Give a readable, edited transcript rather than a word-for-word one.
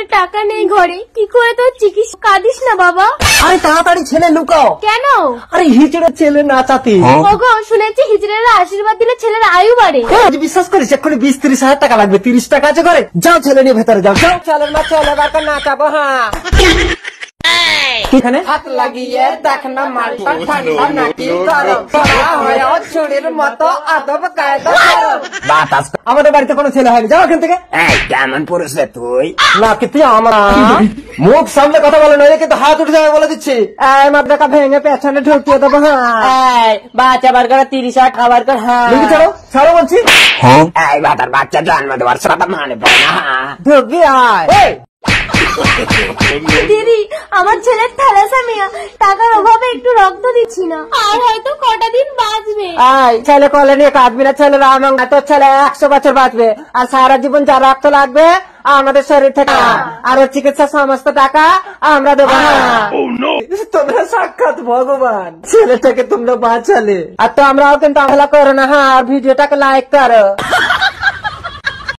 পকেটে টাকা নেই, ঘরে কি করে তোর চিকিৎসা? কাঁদিস না বাবা। আরে তাড়াতাড়ি ছেলে লুকাও। কেন? আরে হিজড়ের ছেলে নাচাতে। ওগো, শুনেছি হিজড়েরা আশীর্বাদ দিলে ছেলের আয়ু বাড়ে। বিশ্বাস করিস এক্ষুনি 20-30 হাজার টাকা লাগবে। 30 টাকা আছে ঘরে, যাও ছেলে নিয়ে ভেতরে যাও। যাও ছেলের মা, ছেলে বারটা নাচাবো। হ্যাঁ এখানে হাত লাগিয়ে দেখ না মালটা ঠান্ডা নাকি গরম, ছুরির মতো আদব কায়দা বাতাস। আমাদের বাড়িতে কোনো ছেলে হয়নি, যাও এখান থেকে। কেমন পুরুষ রে তুই? না কিন্তু আমার মুখ সামনে কথা বলে নয়, কিন্তু হাত উঠে যাবে বলে দিচ্ছি। মাদ্রাকা ভেঙে পেছনে ঢুকিয়ে দেবো। হ্যাঁ বাচ্চা বার করে 30 হাজার খাবার কর। হ্যাঁ ছাড়ো ছাড়ো বলছি। এই বাতার বাচ্চা জন্ম দেওয়ার শ্রদ্ধা মানে পড়ে না। ঢুকবি আয়। দিদি, আমার ছেলের থ্যালাসেমিয়া, টাকার অভাবে একটু রক্ত দিচ্ছি না, আর হয়তো কটা দিন বাঁচবে। আয় ছেলে কোলে নিয়ে কাঁদবি না, ছেলে রাম, তোর ছেলে 100 বছর বাঁচবে। আর সারা জীবন যা রক্ত লাগবে আমাদের শরীর থেকে, আর ওর চিকিৎসার সমস্ত টাকা আমরা দেবো। তোমরা সাক্ষাৎ ভগবান, ছেলেটাকে তোমরা বাঁচালে। আর তো আমরাও কিন্তু আমলা করো না। হ্যাঁ, ভিডিওটাকে লাইক করো।